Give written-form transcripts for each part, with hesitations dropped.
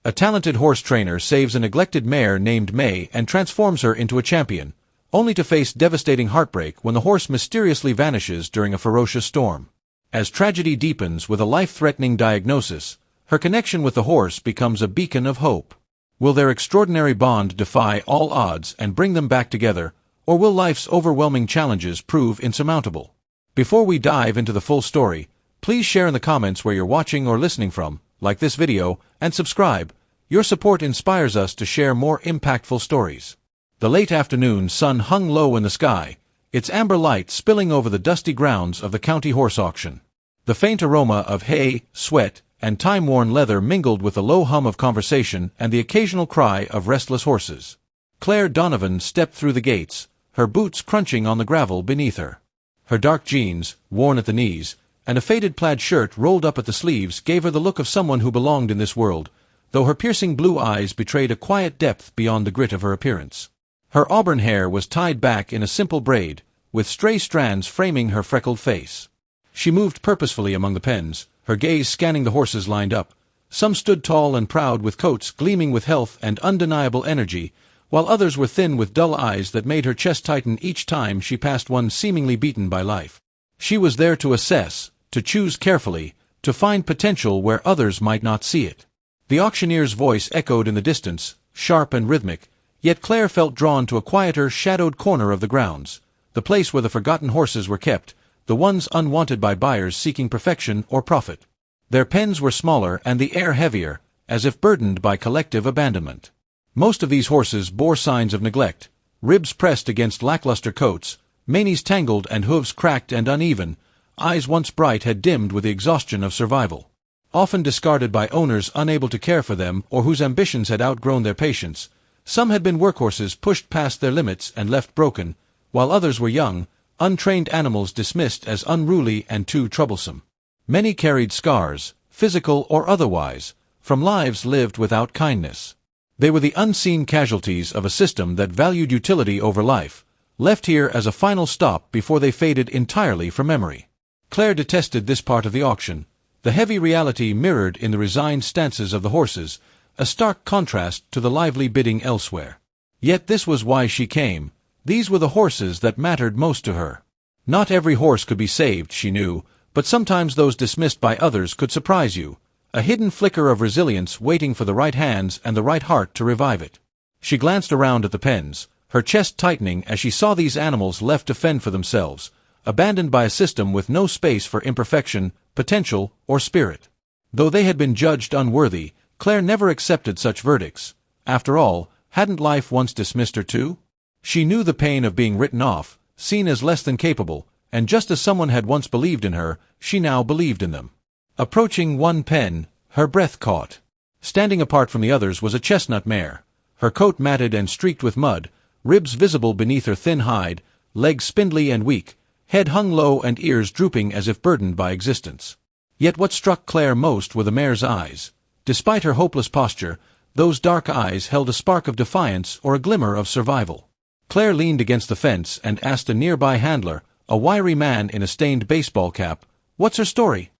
A talented horse trainer saves a neglected mare named Mare and transforms her into a champion, only to face devastating heartbreak when the horse mysteriously vanishes during a ferocious storm. As tragedy deepens with a life-threatening diagnosis, her connection with the horse becomes a beacon of hope. Will their extraordinary bond defy all odds and bring them back together, or will life's overwhelming challenges prove insurmountable? Before we dive into the full story, please share in the comments where you're watching or listening from, like this video, and subscribe. Your support inspires us to share more impactful stories. The late afternoon sun hung low in the sky, its amber light spilling over the dusty grounds of the county horse auction. The faint aroma of hay, sweat, and time-worn leather mingled with the low hum of conversation and the occasional cry of restless horses. Claire Donovan stepped through the gates, her boots crunching on the gravel beneath her. Her dark jeans, worn at the knees, and a faded plaid shirt rolled up at the sleeves gave her the look of someone who belonged in this world, though her piercing blue eyes betrayed a quiet depth beyond the grit of her appearance. Her auburn hair was tied back in a simple braid, with stray strands framing her freckled face. She moved purposefully among the pens, her gaze scanning the horses lined up. Some stood tall and proud with coats gleaming with health and undeniable energy, while others were thin with dull eyes that made her chest tighten each time she passed one seemingly beaten by life. She was there to assess, to choose carefully, to find potential where others might not see it. The auctioneer's voice echoed in the distance, sharp and rhythmic, yet Claire felt drawn to a quieter, shadowed corner of the grounds, the place where the forgotten horses were kept, the ones unwanted by buyers seeking perfection or profit. Their pens were smaller and the air heavier, as if burdened by collective abandonment. Most of these horses bore signs of neglect, ribs pressed against lackluster coats, manes tangled and hooves cracked and uneven. Eyes once bright had dimmed with the exhaustion of survival. Often discarded by owners unable to care for them or whose ambitions had outgrown their patience, some had been workhorses pushed past their limits and left broken, while others were young, untrained animals dismissed as unruly and too troublesome. Many carried scars, physical or otherwise, from lives lived without kindness. They were the unseen casualties of a system that valued utility over life, left here as a final stop before they faded entirely from memory. Claire detested this part of the auction, the heavy reality mirrored in the resigned stances of the horses, a stark contrast to the lively bidding elsewhere. Yet this was why she came. These were the horses that mattered most to her. Not every horse could be saved, she knew, but sometimes those dismissed by others could surprise you, a hidden flicker of resilience waiting for the right hands and the right heart to revive it. She glanced around at the pens, her chest tightening as she saw these animals left to fend for themselves, abandoned by a system with no space for imperfection, potential, or spirit. Though they had been judged unworthy, Claire never accepted such verdicts. After all, hadn't life once dismissed her too? She knew the pain of being written off, seen as less than capable, and just as someone had once believed in her, she now believed in them. Approaching one pen, her breath caught. Standing apart from the others was a chestnut mare, her coat matted and streaked with mud, ribs visible beneath her thin hide, legs spindly and weak, head hung low and ears drooping as if burdened by existence. Yet what struck Claire most were the mare's eyes. Despite her hopeless posture, those dark eyes held a spark of defiance or a glimmer of survival. Claire leaned against the fence and asked a nearby handler, a wiry man in a stained baseball cap, "What's her story?"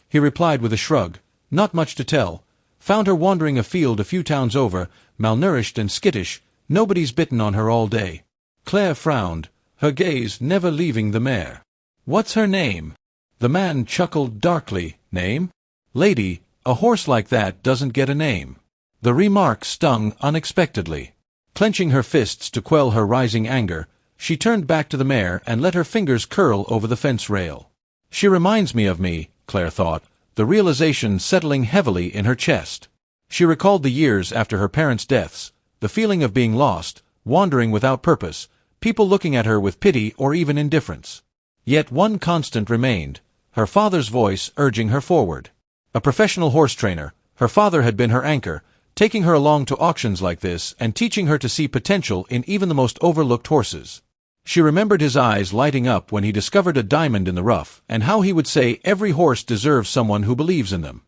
He replied with a shrug, "Not much to tell. Found her wandering afield a few towns over, malnourished and skittish. Nobody's bitten on her all day." Claire frowned, her gaze never leaving the mare. "What's her name?" The man chuckled darkly. "Name? Lady, a horse like that doesn't get a name." The remark stung unexpectedly. Clenching her fists to quell her rising anger, she turned back to the mare and let her fingers curl over the fence rail. "She reminds me of me," Claire thought, the realization settling heavily in her chest. She recalled the years after her parents' deaths, the feeling of being lost, wandering without purpose, people looking at her with pity or even indifference. Yet one constant remained, her father's voice urging her forward. A professional horse trainer, her father had been her anchor, taking her along to auctions like this and teaching her to see potential in even the most overlooked horses. She remembered his eyes lighting up when he discovered a diamond in the rough, and how he would say every horse deserves someone who believes in them.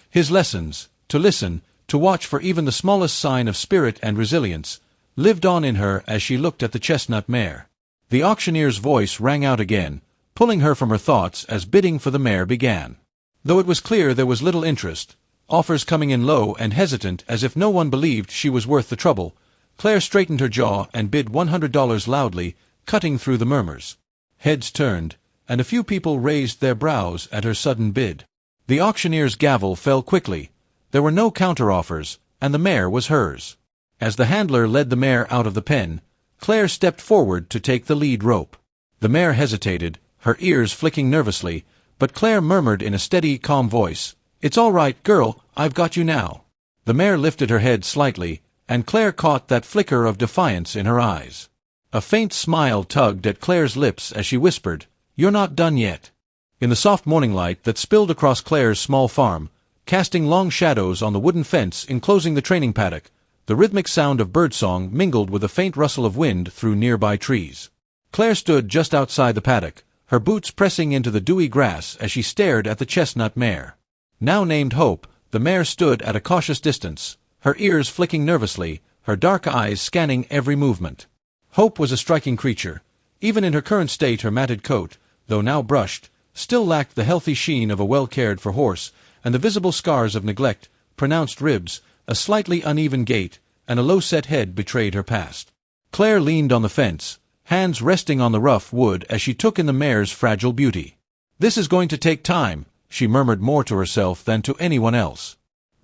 His lessons, to listen, to watch for even the smallest sign of spirit and resilience, lived on in her as she looked at the chestnut mare. The auctioneer's voice rang out again, pulling her from her thoughts as bidding for the mare began. Though it was clear there was little interest, offers coming in low and hesitant as if no one believed she was worth the trouble. Claire straightened her jaw and bid $100 loudly, cutting through the murmurs. Heads turned, and a few people raised their brows at her sudden bid. The auctioneer's gavel fell quickly. There were no counter-offers, and the mare was hers. As the handler led the mare out of the pen, Claire stepped forward to take the lead rope. The mare hesitated, her ears flicking nervously, but Claire murmured in a steady, calm voice, "It's all right, girl, I've got you now." The mare lifted her head slightly, and Claire caught that flicker of defiance in her eyes. A faint smile tugged at Claire's lips as she whispered, "You're not done yet." In the soft morning light that spilled across Claire's small farm, casting long shadows on the wooden fence enclosing the training paddock, the rhythmic sound of birdsong mingled with a faint rustle of wind through nearby trees. Claire stood just outside the paddock, her boots pressing into the dewy grass as she stared at the chestnut mare. Now named Hope, the mare stood at a cautious distance, her ears flicking nervously, her dark eyes scanning every movement. Hope was a striking creature. Even in her current state her matted coat, though now brushed, still lacked the healthy sheen of a well-cared-for horse, and the visible scars of neglect, pronounced ribs, a slightly uneven gait, and a low-set head betrayed her past. Claire leaned on the fence, hands resting on the rough wood as she took in the mare's fragile beauty. "This is going to take time," she murmured more to herself than to anyone else.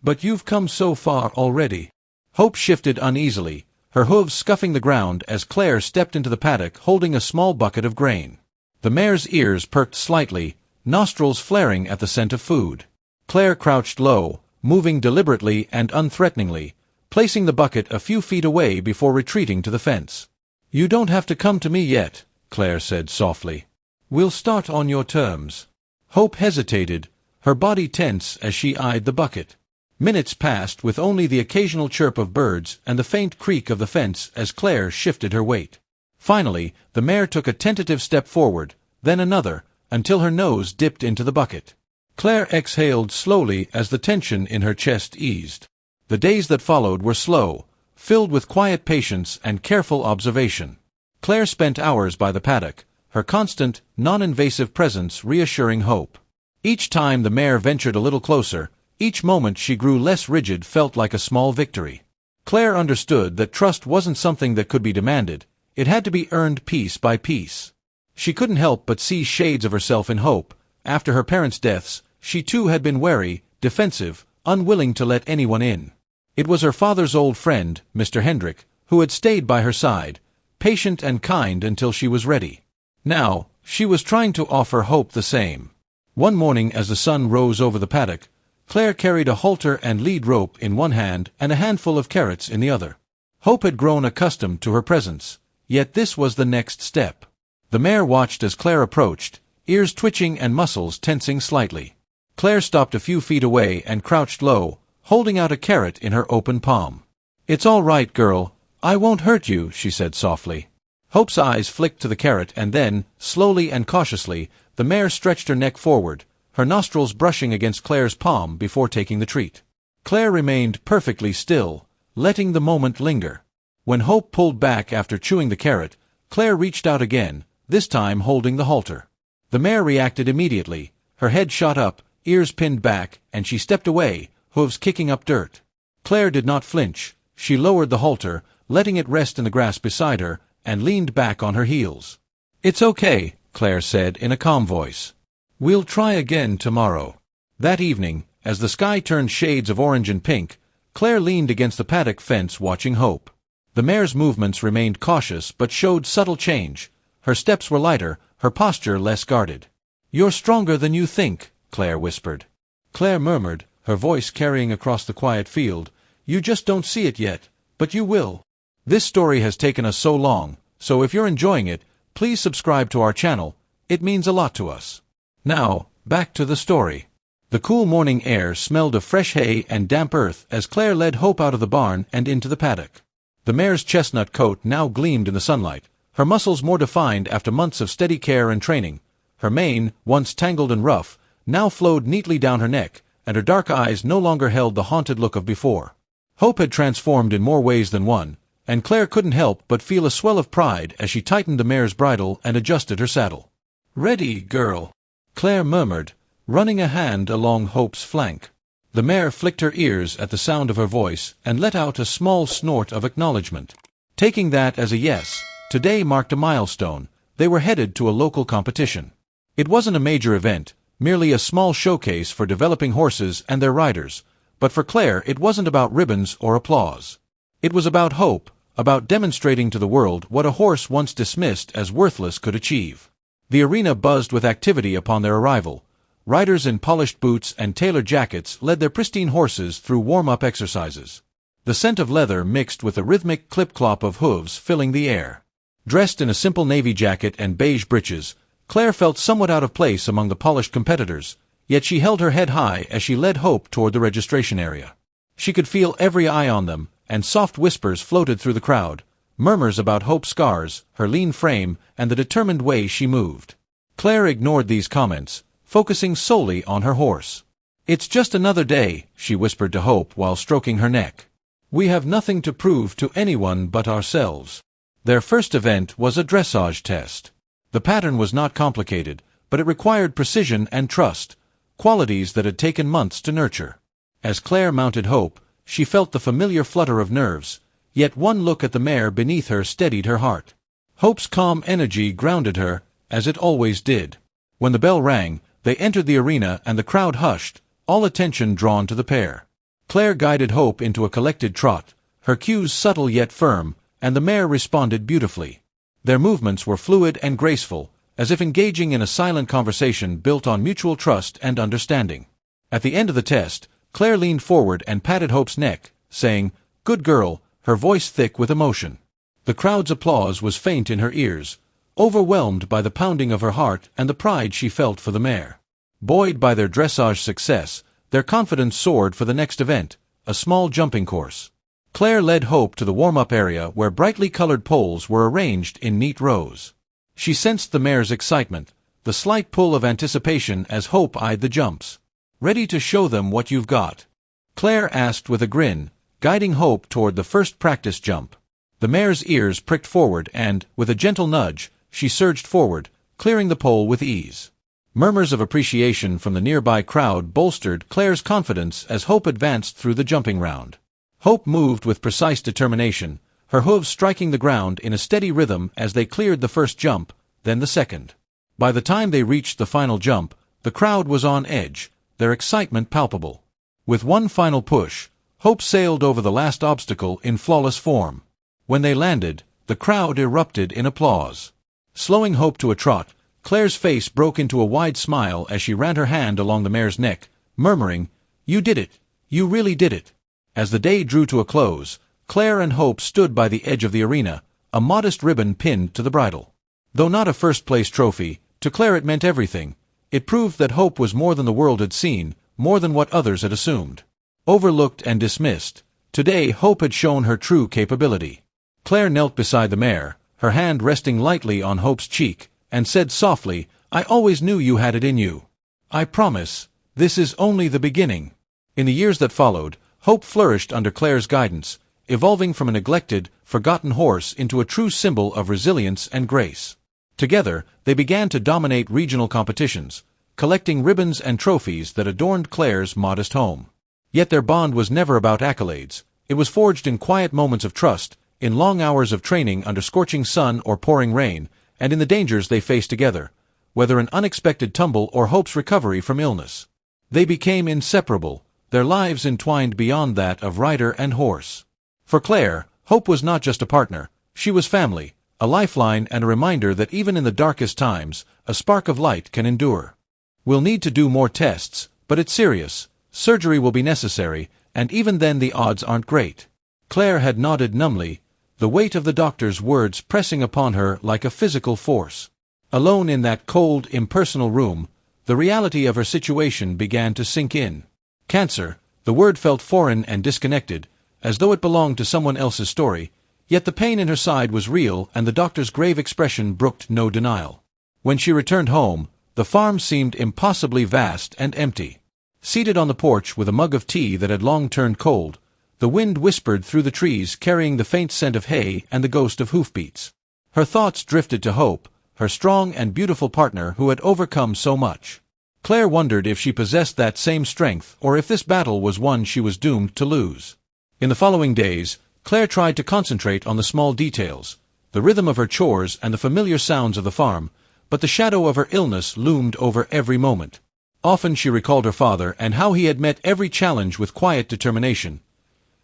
"But you've come so far already." Hope shifted uneasily, her hooves scuffing the ground as Claire stepped into the paddock holding a small bucket of grain. The mare's ears perked slightly, nostrils flaring at the scent of food. Claire crouched low, moving deliberately and unthreateningly, placing the bucket a few feet away before retreating to the fence. "You don't have to come to me yet," Claire said softly. "We'll start on your terms." Hope hesitated, her body tense as she eyed the bucket. Minutes passed with only the occasional chirp of birds and the faint creak of the fence as Claire shifted her weight. Finally, the mare took a tentative step forward, then another, until her nose dipped into the bucket. Claire exhaled slowly as the tension in her chest eased. The days that followed were slow, filled with quiet patience and careful observation. Claire spent hours by the paddock, her constant, non-invasive presence reassuring Hope. Each time the mare ventured a little closer, each moment she grew less rigid felt like a small victory. Claire understood that trust wasn't something that could be demanded, it had to be earned piece by piece. She couldn't help but see shades of herself in Hope. After her parents' deaths, she too had been wary, defensive, unwilling to let anyone in. It was her father's old friend, Mr. Hendrick, who had stayed by her side, patient and kind until she was ready. Now, she was trying to offer Hope the same. One morning as the sun rose over the paddock, Claire carried a halter and lead rope in one hand and a handful of carrots in the other. Hope had grown accustomed to her presence, yet this was the next step. The mare watched as Claire approached, ears twitching and muscles tensing slightly. Claire stopped a few feet away and crouched low, holding out a carrot in her open palm. "It's all right, girl. I won't hurt you," she said softly. Hope's eyes flicked to the carrot and then, slowly and cautiously, the mare stretched her neck forward, her nostrils brushing against Claire's palm before taking the treat. Claire remained perfectly still, letting the moment linger. When Hope pulled back after chewing the carrot, Claire reached out again, this time holding the halter. The mare reacted immediately, her head shot up, ears pinned back, and she stepped away, hooves kicking up dirt. Claire did not flinch. She lowered the halter, letting it rest in the grass beside her, and leaned back on her heels. "It's okay," Claire said in a calm voice. "We'll try again tomorrow." That evening, as the sky turned shades of orange and pink, Claire leaned against the paddock fence watching Hope. The mare's movements remained cautious but showed subtle change. Her steps were lighter, her posture less guarded. "You're stronger than you think," Claire whispered. Claire murmured, her voice carrying across the quiet field, "You just don't see it yet, but you will." This story has taken us so long, so if you're enjoying it, please subscribe to our channel. It means a lot to us. Now, back to the story. The cool morning air smelled of fresh hay and damp earth as Claire led Hope out of the barn and into the paddock. The mare's chestnut coat now gleamed in the sunlight, her muscles more defined after months of steady care and training. Her mane, once tangled and rough, now flowed neatly down her neck, and her dark eyes no longer held the haunted look of before. Hope had transformed in more ways than one, and Claire couldn't help but feel a swell of pride as she tightened the mare's bridle and adjusted her saddle. "Ready, girl," Claire murmured, running a hand along Hope's flank. The mare flicked her ears at the sound of her voice and let out a small snort of acknowledgement. Taking that as a yes, today marked a milestone. They were headed to a local competition. It wasn't a major event, merely a small showcase for developing horses and their riders, but for Claire it wasn't about ribbons or applause. It was about hope, about demonstrating to the world what a horse once dismissed as worthless could achieve. The arena buzzed with activity upon their arrival. Riders in polished boots and tailored jackets led their pristine horses through warm-up exercises. The scent of leather mixed with the rhythmic clip-clop of hooves filling the air. Dressed in a simple navy jacket and beige breeches, Claire felt somewhat out of place among the polished competitors, yet she held her head high as she led Hope toward the registration area. She could feel every eye on them, and soft whispers floated through the crowd, murmurs about Hope's scars, her lean frame, and the determined way she moved. Claire ignored these comments, focusing solely on her horse. "It's just another day," she whispered to Hope while stroking her neck. "We have nothing to prove to anyone but ourselves." Their first event was a dressage test. The pattern was not complicated, but it required precision and trust, qualities that had taken months to nurture. As Claire mounted Hope, she felt the familiar flutter of nerves, yet one look at the mare beneath her steadied her heart. Hope's calm energy grounded her, as it always did. When the bell rang, they entered the arena and the crowd hushed, all attention drawn to the pair. Claire guided Hope into a collected trot, her cues subtle yet firm, and the mare responded beautifully. Their movements were fluid and graceful, as if engaging in a silent conversation built on mutual trust and understanding. At the end of the test, Claire leaned forward and patted Hope's neck, saying, "Good girl," her voice thick with emotion. The crowd's applause was faint in her ears, overwhelmed by the pounding of her heart and the pride she felt for the mare. Buoyed by their dressage success, their confidence soared for the next event, a small jumping course. Claire led Hope to the warm-up area where brightly colored poles were arranged in neat rows. She sensed the mare's excitement, the slight pull of anticipation as Hope eyed the jumps. "Ready to show them what you've got?" Claire asked with a grin, guiding Hope toward the first practice jump. The mare's ears pricked forward and, with a gentle nudge, she surged forward, clearing the pole with ease. Murmurs of appreciation from the nearby crowd bolstered Claire's confidence as Hope advanced through the jumping round. Hope moved with precise determination, her hooves striking the ground in a steady rhythm as they cleared the first jump, then the second. By the time they reached the final jump, the crowd was on edge, their excitement palpable. With one final push, Hope sailed over the last obstacle in flawless form. When they landed, the crowd erupted in applause. Slowing Hope to a trot, Claire's face broke into a wide smile as she ran her hand along the mare's neck, murmuring, "You did it! You really did it!" As the day drew to a close, Claire and Hope stood by the edge of the arena, a modest ribbon pinned to the bridle. Though not a first-place trophy, to Claire it meant everything. It proved that Hope was more than the world had seen, more than what others had assumed. Overlooked and dismissed, today Hope had shown her true capability. Claire knelt beside the mare, her hand resting lightly on Hope's cheek, and said softly, "I always knew you had it in you. I promise, this is only the beginning." In the years that followed, Hope flourished under Claire's guidance, evolving from a neglected, forgotten horse into a true symbol of resilience and grace. Together, they began to dominate regional competitions, collecting ribbons and trophies that adorned Claire's modest home. Yet their bond was never about accolades. It was forged in quiet moments of trust, in long hours of training under scorching sun or pouring rain, and in the dangers they faced together, whether an unexpected tumble or Hope's recovery from illness. They became inseparable, their lives entwined beyond that of rider and horse. For Claire, Hope was not just a partner, she was family, a lifeline and a reminder that even in the darkest times, a spark of light can endure. "We'll need to do more tests, but it's serious. Surgery will be necessary, and even then the odds aren't great." Claire had nodded numbly, the weight of the doctor's words pressing upon her like a physical force. Alone in that cold, impersonal room, the reality of her situation began to sink in. Cancer, the word felt foreign and disconnected, as though it belonged to someone else's story, yet the pain in her side was real and the doctor's grave expression brooked no denial. When she returned home, the farm seemed impossibly vast and empty. Seated on the porch with a mug of tea that had long turned cold, the wind whispered through the trees carrying the faint scent of hay and the ghost of Hoofbeats. Her thoughts drifted to Hope, her strong and beautiful partner who had overcome so much. Claire wondered if she possessed that same strength or if this battle was one she was doomed to lose. In the following days, Claire tried to concentrate on the small details, the rhythm of her chores and the familiar sounds of the farm, but the shadow of her illness loomed over every moment. Often she recalled her father and how he had met every challenge with quiet determination.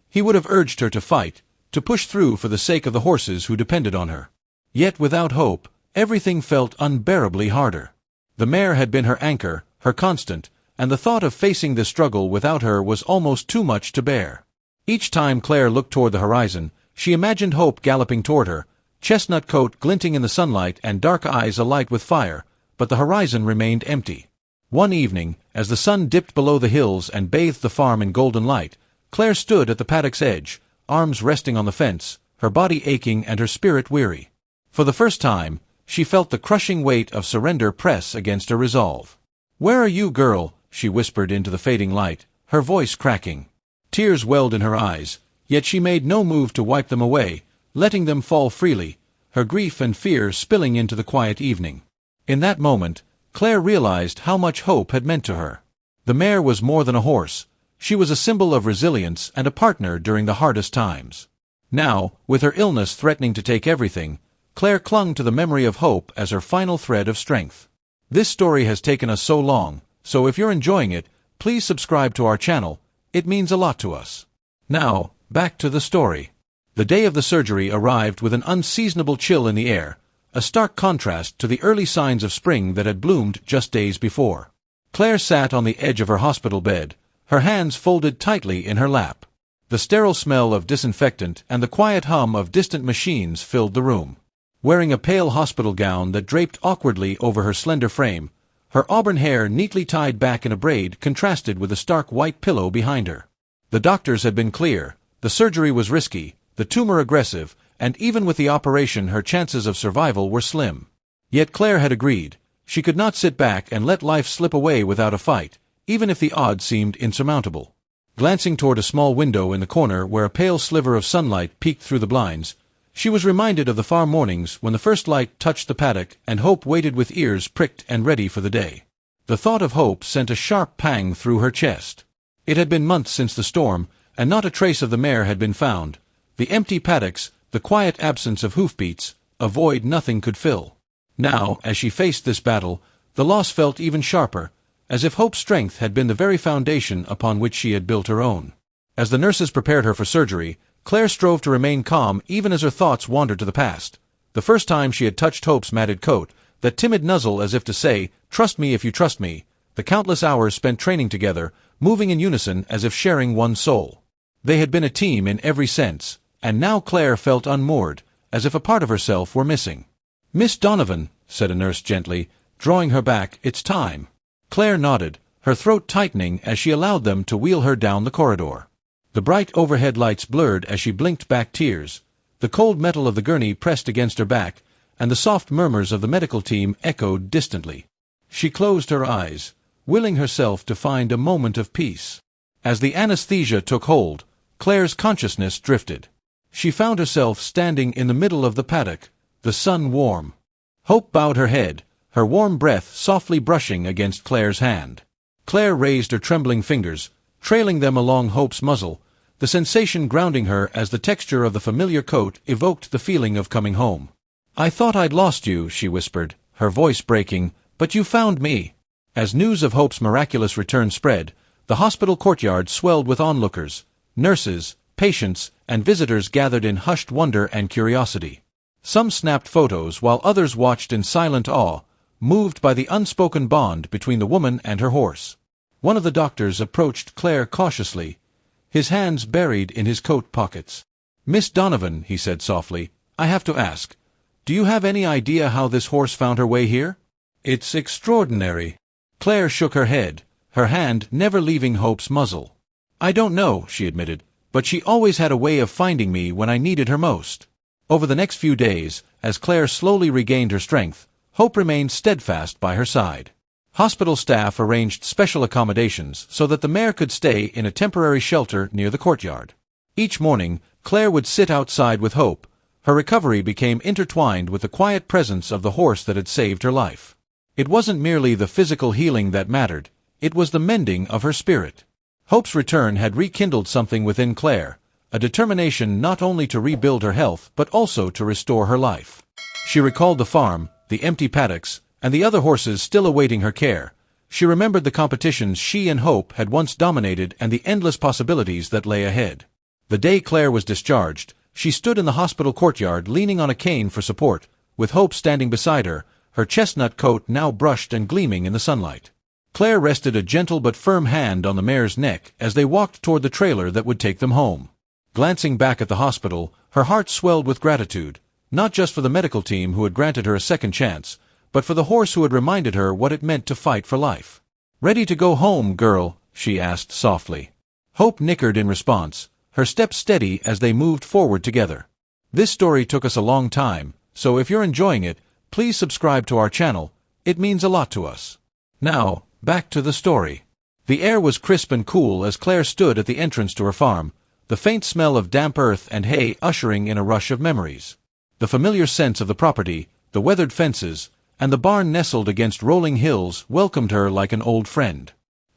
He would have urged her to fight, to push through for the sake of the horses who depended on her. Yet without hope, everything felt unbearably harder. The mare had been her anchor, her constant, and the thought of facing this struggle without her was almost too much to bear. Each time Claire looked toward the horizon, she imagined Hope galloping toward her, chestnut coat glinting in the sunlight and dark eyes alight with fire, but the horizon remained empty. One evening, as the sun dipped below the hills and bathed the farm in golden light, Claire stood at the paddock's edge, arms resting on the fence, her body aching and her spirit weary. For the first time, she felt the crushing weight of surrender press against her resolve. "Where are you, girl?" she whispered into the fading light, her voice cracking. Tears welled in her eyes, yet she made no move to wipe them away, letting them fall freely, her grief and fear spilling into the quiet evening. In that moment, Claire realized how much hope had meant to her. The mare was more than a horse. She was a symbol of resilience and a partner during the hardest times. Now, with her illness threatening to take everything, Claire clung to the memory of hope as her final thread of strength. This story has taken us so long, so if you're enjoying it, please subscribe to our channel. It means a lot to us. Now, back to the story. The day of the surgery arrived with an unseasonable chill in the air, a stark contrast to the early signs of spring that had bloomed just days before. Claire sat on the edge of her hospital bed, her hands folded tightly in her lap. The sterile smell of disinfectant and the quiet hum of distant machines filled the room. Wearing a pale hospital gown that draped awkwardly over her slender frame, her auburn hair neatly tied back in a braid contrasted with the stark white pillow behind her. The doctors had been clear. The surgery was risky, the tumor aggressive, and even with the operation her chances of survival were slim. Yet Claire had agreed. She could not sit back and let life slip away without a fight, even if the odds seemed insurmountable. Glancing toward a small window in the corner where a pale sliver of sunlight peeked through the blinds, she was reminded of the farm mornings when the first light touched the paddock and Hope waited with ears pricked and ready for the day. The thought of Hope sent a sharp pang through her chest. It had been months since the storm, and not a trace of the mare had been found. The empty paddocks, the quiet absence of Hoofbeats, a void nothing could fill. Now, as she faced this battle, the loss felt even sharper, as if Hope's strength had been the very foundation upon which she had built her own. As the nurses prepared her for surgery, Claire strove to remain calm even as her thoughts wandered to the past. The first time she had touched Hope's matted coat, that timid nuzzle as if to say, "Trust me if you trust me," the countless hours spent training together, moving in unison as if sharing one soul. They had been a team in every sense, and now Claire felt unmoored, as if a part of herself were missing. "Miss Donovan," said a nurse gently, drawing her back, "it's time." Claire nodded, her throat tightening as she allowed them to wheel her down the corridor. The bright overhead lights blurred as she blinked back tears. The cold metal of the gurney pressed against her back, and the soft murmurs of the medical team echoed distantly. She closed her eyes, willing herself to find a moment of peace. As the anesthesia took hold, Claire's consciousness drifted. She found herself standing in the middle of the paddock, the sun warm. Hope bowed her head, her warm breath softly brushing against Claire's hand. Claire raised her trembling fingers, trailing them along Hope's muzzle, the sensation grounding her as the texture of the familiar coat evoked the feeling of coming home. "I thought I'd lost you," she whispered, her voice breaking, "but you found me." As news of Hope's miraculous return spread, the hospital courtyard swelled with onlookers. Nurses, patients, and visitors gathered in hushed wonder and curiosity. Some snapped photos while others watched in silent awe, moved by the unspoken bond between the woman and her horse. One of the doctors approached Claire cautiously, his hands buried in his coat pockets. "Miss Donovan," he said softly, "I have to ask, do you have any idea how this horse found her way here?" "It's extraordinary." Claire shook her head, her hand never leaving Hope's muzzle. "I don't know," she admitted, "but she always had a way of finding me when I needed her most." Over the next few days, as Claire slowly regained her strength, Hope remained steadfast by her side. Hospital staff arranged special accommodations so that the mare could stay in a temporary shelter near the courtyard. Each morning, Claire would sit outside with Hope. Her recovery became intertwined with the quiet presence of the horse that had saved her life. It wasn't merely the physical healing that mattered, it was the mending of her spirit. Hope's return had rekindled something within Claire, a determination not only to rebuild her health but also to restore her life. She recalled the farm, the empty paddocks, and the other horses still awaiting her care. She remembered the competitions she and Hope had once dominated and the endless possibilities that lay ahead. The day Claire was discharged, she stood in the hospital courtyard leaning on a cane for support, with Hope standing beside her, her chestnut coat now brushed and gleaming in the sunlight. Claire rested a gentle but firm hand on the mare's neck as they walked toward the trailer that would take them home. Glancing back at the hospital, her heart swelled with gratitude, not just for the medical team who had granted her a second chance, but for the horse who had reminded her what it meant to fight for life. "Ready to go home, girl?" she asked softly. Hope nickered in response, her steps steady as they moved forward together. This story took us a long time, so if you're enjoying it, please subscribe to our channel. It means a lot to us. Now, back to the story. The air was crisp and cool as Claire stood at the entrance to her farm, the faint smell of damp earth and hay ushering in a rush of memories. The familiar sense of the property, the weathered fences, and the barn nestled against rolling hills welcomed her like an old friend.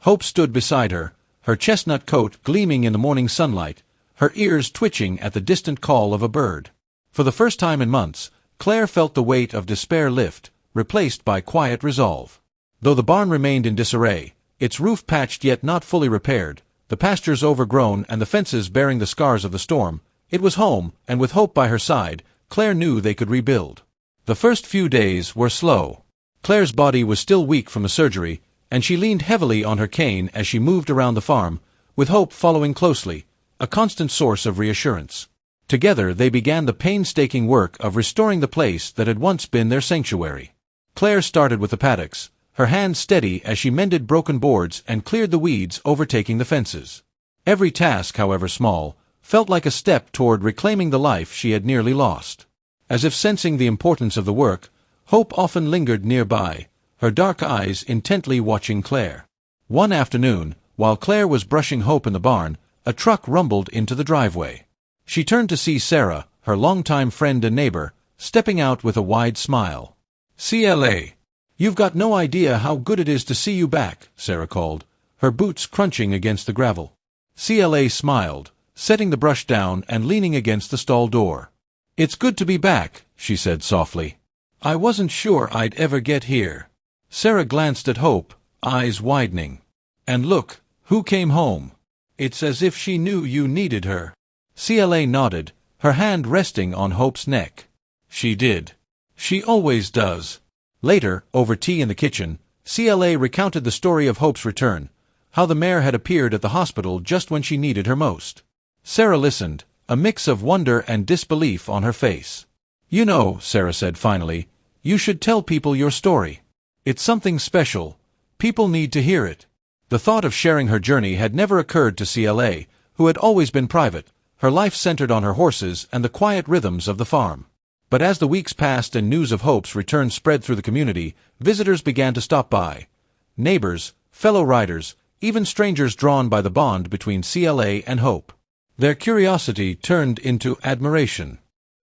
Hope stood beside her, her chestnut coat gleaming in the morning sunlight, her ears twitching at the distant call of a bird. For the first time in months, Claire felt the weight of despair lift, replaced by quiet resolve. Though the barn remained in disarray, its roof patched yet not fully repaired, the pastures overgrown and the fences bearing the scars of the storm, it was home, and with Hope by her side, Claire knew they could rebuild. The first few days were slow. Claire's body was still weak from the surgery, and she leaned heavily on her cane as she moved around the farm, with Hope following closely, a constant source of reassurance. Together they began the painstaking work of restoring the place that had once been their sanctuary. Claire started with the paddocks, her hands steady as she mended broken boards and cleared the weeds overtaking the fences. Every task, however small, felt like a step toward reclaiming the life she had nearly lost. As if sensing the importance of the work, Hope often lingered nearby, her dark eyes intently watching Claire. One afternoon, while Claire was brushing Hope in the barn, a truck rumbled into the driveway. She turned to see Sarah, her longtime friend and neighbor, stepping out with a wide smile. "CLA. You've got no idea how good it is to see you back," Sarah called, her boots crunching against the gravel. CLA smiled, setting the brush down and leaning against the stall door. "It's good to be back," she said softly. "I wasn't sure I'd ever get here." Sarah glanced at Hope, eyes widening. "And look, who came home? It's as if she knew you needed her." CLA nodded, her hand resting on Hope's neck. "She did. She always does." Later, over tea in the kitchen, CLA recounted the story of Hope's return, how the mare had appeared at the hospital just when she needed her most. Sarah listened, a mix of wonder and disbelief on her face. "You know," Sarah said finally, "you should tell people your story. It's something special. People need to hear it." The thought of sharing her journey had never occurred to CLA, who had always been private, her life centered on her horses and the quiet rhythms of the farm. But as the weeks passed and news of Hope's return spread through the community, visitors began to stop by. Neighbors, fellow riders, even strangers drawn by the bond between CLA and Hope. Their curiosity turned into admiration.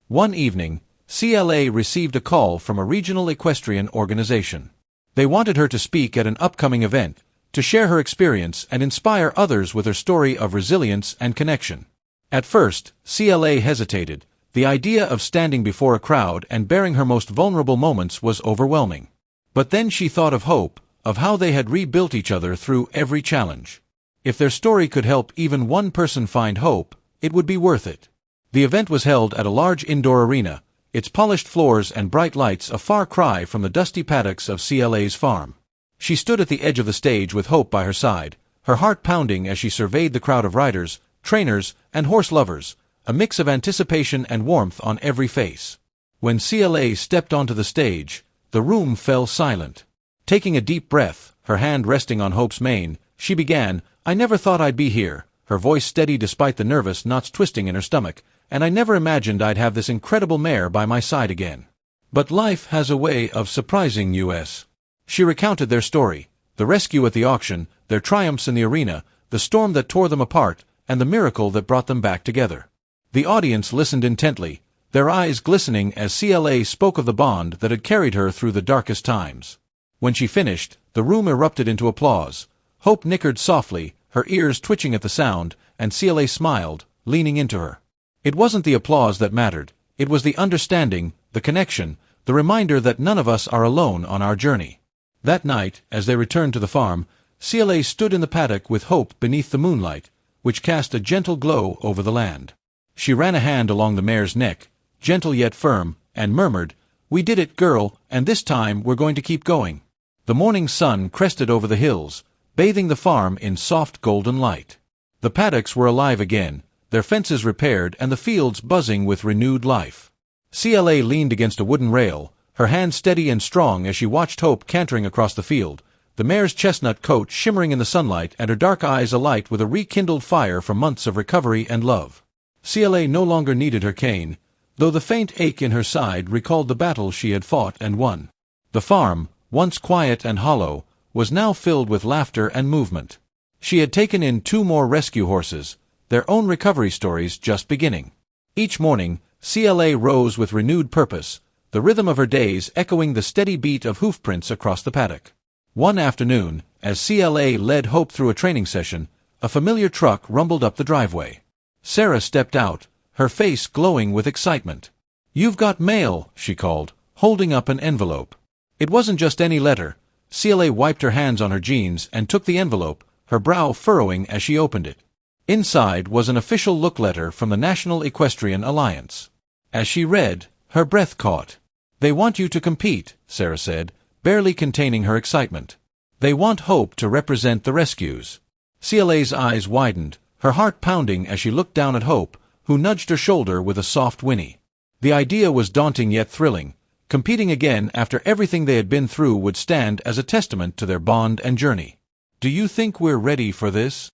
One evening, CLA received a call from a regional equestrian organization. They wanted her to speak at an upcoming event, to share her experience and inspire others with her story of resilience and connection. At first, CLA hesitated. The idea of standing before a crowd and bearing her most vulnerable moments was overwhelming. But then she thought of Hope, of how they had rebuilt each other through every challenge. If their story could help even one person find hope, it would be worth it. The event was held at a large indoor arena, its polished floors and bright lights a far cry from the dusty paddocks of CLA's farm. She stood at the edge of the stage with Hope by her side, her heart pounding as she surveyed the crowd of riders, trainers, and horse lovers, a mix of anticipation and warmth on every face. When CLA stepped onto the stage, the room fell silent. Taking a deep breath, her hand resting on Hope's mane, she began, "I never thought I'd be here," her voice steady despite the nervous knots twisting in her stomach, "and I never imagined I'd have this incredible mare by my side again. But life has a way of surprising us." She recounted their story, the rescue at the auction, their triumphs in the arena, the storm that tore them apart, and the miracle that brought them back together. The audience listened intently, their eyes glistening as CLA spoke of the bond that had carried her through the darkest times. When she finished, the room erupted into applause. Hope nickered softly, her ears twitching at the sound, and CLA smiled, leaning into her. It wasn't the applause that mattered. It was the understanding, the connection, the reminder that none of us are alone on our journey. That night, as they returned to the farm, CLA stood in the paddock with Hope beneath the moonlight, which cast a gentle glow over the land. She ran a hand along the mare's neck, gentle yet firm, and murmured, "We did it, girl, and this time we're going to keep going." The morning sun crested over the hills, bathing the farm in soft golden light. The paddocks were alive again, their fences repaired and the fields buzzing with renewed life. CLA leaned against a wooden rail, her hand steady and strong as she watched Hope cantering across the field, the mare's chestnut coat shimmering in the sunlight and her dark eyes alight with a rekindled fire from months of recovery and love. CLA no longer needed her cane, though the faint ache in her side recalled the battle she had fought and won. The farm, once quiet and hollow, was now filled with laughter and movement. She had taken in 2 more rescue horses, their own recovery stories just beginning. Each morning, CLA rose with renewed purpose, the rhythm of her days echoing the steady beat of hoofprints across the paddock. One afternoon, as CLA led Hope through a training session, a familiar truck rumbled up the driveway. Sarah stepped out, her face glowing with excitement. "You've got mail," she called, holding up an envelope. It wasn't just any letter. CLA wiped her hands on her jeans and took the envelope, her brow furrowing as she opened it. Inside was an official look letter from the National Equestrian Alliance. As she read, her breath caught. "They want you to compete," Sarah said, barely containing her excitement. "They want Hope to represent the rescues." CLA's eyes widened, her heart pounding as she looked down at Hope, who nudged her shoulder with a soft whinny. The idea was daunting yet thrilling. Competing again after everything they had been through would stand as a testament to their bond and journey. "Do you think we're ready for this?"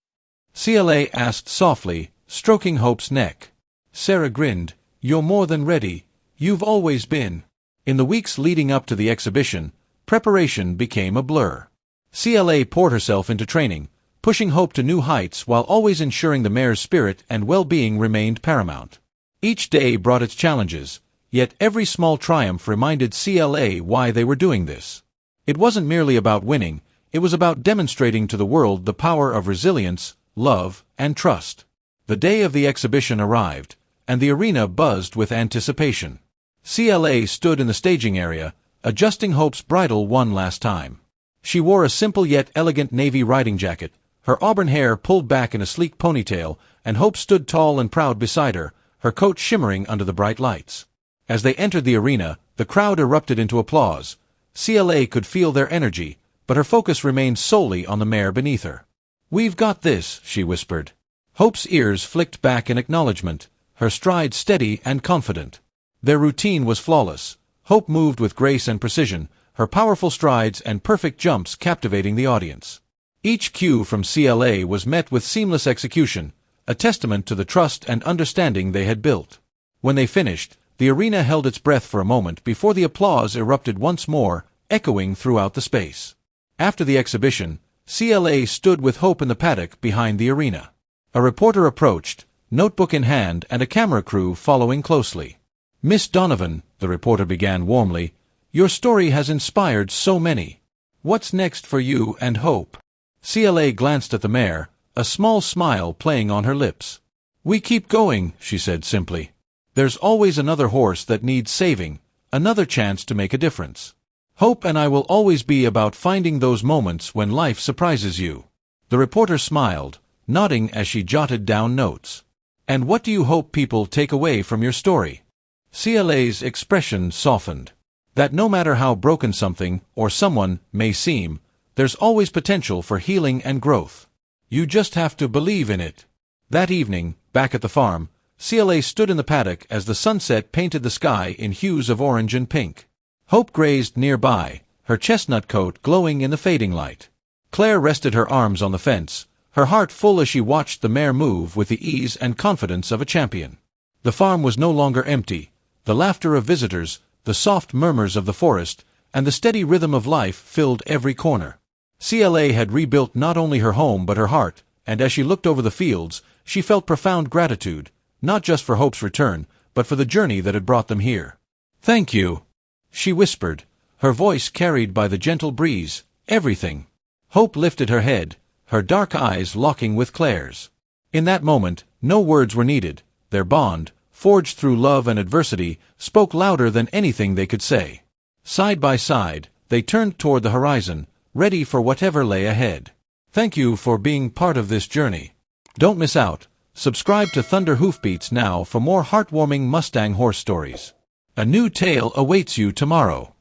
CLA asked softly, stroking Hope's neck. Sarah grinned. "You're more than ready. You've always been." In the weeks leading up to the exhibition, preparation became a blur. CLA poured herself into training, pushing Hope to new heights while always ensuring the mare's spirit and well-being remained paramount. Each day brought its challenges, yet every small triumph reminded CLA why they were doing this. It wasn't merely about winning, it was about demonstrating to the world the power of resilience, love, and trust. The day of the exhibition arrived, and the arena buzzed with anticipation. CLA stood in the staging area, adjusting Hope's bridle one last time. She wore a simple yet elegant navy riding jacket, her auburn hair pulled back in a sleek ponytail, and Hope stood tall and proud beside her, her coat shimmering under the bright lights. As they entered the arena, the crowd erupted into applause. CLA could feel their energy, but her focus remained solely on the mare beneath her. "We've got this," she whispered. Hope's ears flicked back in acknowledgement, her stride steady and confident. Their routine was flawless. Hope moved with grace and precision, her powerful strides and perfect jumps captivating the audience. Each cue from CLA was met with seamless execution, a testament to the trust and understanding they had built. When they finished, the arena held its breath for a moment before the applause erupted once more, echoing throughout the space. After the exhibition, CLA stood with Hope in the paddock behind the arena. A reporter approached, notebook in hand and a camera crew following closely. "Miss Donovan," the reporter began warmly, "your story has inspired so many. What's next for you and Hope?" CLA glanced at the mare, a small smile playing on her lips. "We keep going," she said simply. "There's always another horse that needs saving, another chance to make a difference. Hope and I will always be about finding those moments when life surprises you." The reporter smiled, nodding as she jotted down notes. "And what do you hope people take away from your story?" CLA's expression softened. That no matter how broken something, or someone, may seem, there's always potential for healing and growth. You just have to believe in it. That evening, back at the farm, CLA stood in the paddock as the sunset painted the sky in hues of orange and pink. Hope grazed nearby, her chestnut coat glowing in the fading light. Claire rested her arms on the fence, her heart full as she watched the mare move with the ease and confidence of a champion. The farm was no longer empty. The laughter of visitors, the soft murmurs of the forest, and the steady rhythm of life filled every corner. CLA had rebuilt not only her home but her heart, and as she looked over the fields, she felt profound gratitude, not just for Hope's return, but for the journey that had brought them here. "Thank you," she whispered, her voice carried by the gentle breeze. Everything. Hope lifted her head, her dark eyes locking with Claire's. In that moment, no words were needed. Their bond, forged through love and adversity, spoke louder than anything they could say. Side by side, they turned toward the horizon, ready for whatever lay ahead. Thank you for being part of this journey. Don't miss out. Subscribe to Thunder Hoofbeats now for more heartwarming Mustang horse stories. A new tale awaits you tomorrow.